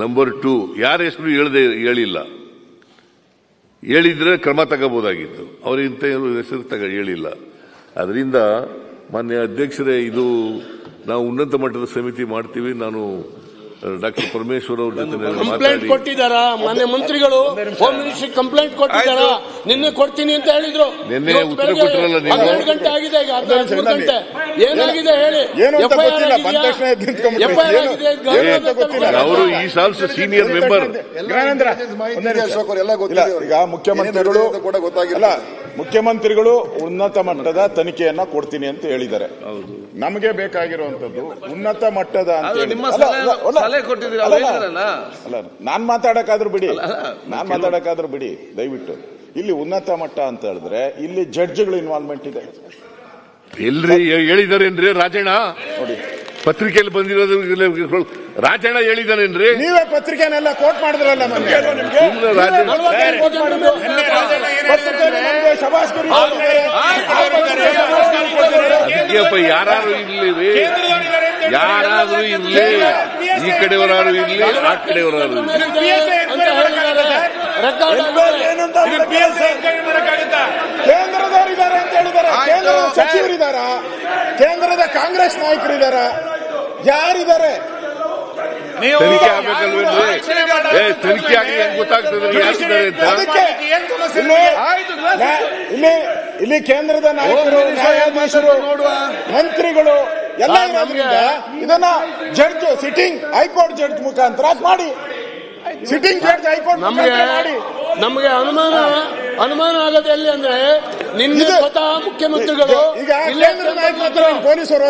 Number 2 ಯಾರ ಹೆಸರು ಹೇಳಿಲ್ಲ. ಹೇಳಿದ್ರೆ ಕ್ರಮ ತಗೋಬಹುದಾಗಿತ್ತು. ಅವರಿಂತ ಹೆಸರು ಹೇಳಿಲ್ಲ. ಅದರಿಂದ ಮಾನ್ಯ ಅಧ್ಯಕ್ಷರೇ, ಇದು ನಾವು ಉನ್ನತ ಮಟ್ಟದ ಸಮಿತಿ ಮಾಡ್ತೀವಿ. ನಾನು ಡಾಕ್ಟರ್ ಪರಮೇಶ್ವರ್ ಅವ್ರ ಜೊತೆ ಕಂಪ್ಲೇಂಟ್ ಕೊಟ್ಟಿದ್ದಾರಾ? ಮಾನ್ಯ ಮಂತ್ರಿಗಳು ಹೋಮ್ ಮಿನಿಸ್ಟ್ರಿ ಕಂಪ್ಲೇಂಟ್ ಕೊಟ್ಟಿದ್ದಾರಾ? ನಿನ್ನೆ ಕೊಡ್ತೀನಿ ಅಂತ ಹೇಳಿದ್ರು. ನಿನ್ನೆ ಉತ್ತರ ಕೊಟ್ಟಿರಲ್ಲ. 12 ಗಂಟೆ ಆಗಿದೆ, ಈಗ 13 ಗಂಟೆ. ಏನಾಗಿದೆ ಹೇಳಿ? ಅವರು ಈ ಸಾಲ್ಸ್ ಸೀನಿಯರ್ ಮೆಂಬರ್. ಈಗ ಮುಖ್ಯಮಂತ್ರಿಗಳು ಉನ್ನತ ಮಟ್ಟದ ತನಿಖೆಯನ್ನ ಕೊಡ್ತೀನಿ ಅಂತ ಹೇಳಿದ್ದಾರೆ. ನಮಗೆ ಬೇಕಾಗಿರುವಂತದ್ದು ಉನ್ನತ ಮಟ್ಟದ ನಾನ್ ಮಾತಾಡಕ್ಕಾದ್ರೂ ಬಿಡಿ ದಯವಿಟ್ಟು. ಇಲ್ಲಿ ಉನ್ನತ ಮಟ್ಟ ಅಂತ ಹೇಳಿದ್ರೆ ಇಲ್ಲಿ ಜಡ್ಜ್ಗಳು ಇನ್ವಾಲ್ವ್ಮೆಂಟ್ ಇದೆ. ಎಲ್ರಿ ಹೇಳಿದಾರೇನ್ರಿ? ರಾಜಣ್ಣ ನೋಡಿ ಪತ್ರಿಕೆಯಲ್ಲಿ ಬಂದಿರೋದು ರಾಜಣ್ಣ ಹೇಳಿದಾರೇನ್ರಿ? ನೀವೇ ಪತ್ರಿಕೆನೆಲ್ಲ ಕೋಟ್ ಮಾಡಿದ್ರಲ್ಲ. ಯಾರಾದ್ರೂ ಇರ್ಲಿ, ಈ ಕಡೆಯವರಾರು ಇರ್ಲಿ, ಆ ಕಡೆಯವರಾರು ಕೇಂದ್ರದವರಿದ್ದಾರೆ ಅಂತ ಹೇಳಿದ್ದಾರೆ. ಕೇಂದ್ರದ ಸಚಿವರಿದ್ದಾರ, ಕೇಂದ್ರದ ಕಾಂಗ್ರೆಸ್ ನಾಯಕರಿದ್ದಾರ, ಯಾರಿದ್ದಾರೆ? ತನಿಖೆ ಆಗ್ಬೇಕಲ್ವೇನ್ರಿ? ತನಿಖೆ ಆಗಿ ಹೆಂಗ್ ಗೊತ್ತಾಗ್ತದೆ ಯಾರಿದ್ದಾರೆ ಅಂತ? ಇಲ್ಲಿ ಕೇಂದ್ರದ ನಾಯಕರು, ನ್ಯಾಯಾಧೀಶರು, ಮಂತ್ರಿಗಳು ಎಲ್ಲ ಇರೋದ್ರಿಂದ ಇದನ್ನ ಜಡ್ಜ್, ಸಿಟ್ಟಿಂಗ್ ಹೈಕೋರ್ಟ್ ಜಡ್ಜ್ ಮುಖಾಂತರ ಮಾಡಿ, ಸಿಟ್ಟಿಂಗ್ ಜಡ್ಜ್ ಹೈಕೋರ್ಟ್ ಮಾಡಿ. ನಮಗೆ ಅನುಮಾನ ಆಗೋದು ಎಲ್ಲಿ ಅಂದ್ರೆ, ನಿನ್ನೆ ಸ್ವತಃ ಮುಖ್ಯಮಂತ್ರಿಗಳು ಈಗ ಕೇಂದ್ರ ನಾಯಕರ ಪೊಲೀಸರು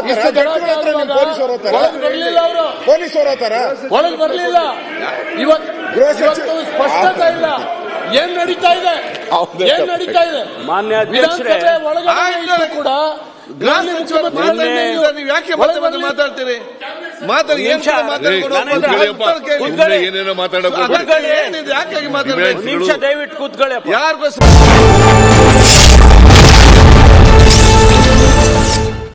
ಬರ್ಲಿಲ್ಲ, ಅವರು ಪೊಲೀಸರು ಒಳಗೆ ಬರ್ಲಿಲ್ಲ. ಇವತ್ತು ಸ್ಪಷ್ಟತೆ ಇಲ್ಲ. ಏನ್ ನಡೀತಾ ಇದೆ? ಮಾನ್ಯ ಅಧ್ಯಕ್ಷರೇ, ಒಳಗಡೆ ಕೂಡ ನೀವು ಯಾಕೆ ಮಾತಾಡ್ತೀರಿ? ಏನೇನೋ ಮಾತಾಡೋದು ನಿಮಿಷ ದಯವಿಟ್ಟು ಕೂತ್ಕೊಳ್ಳಿ. ಯಾರಿಗೂ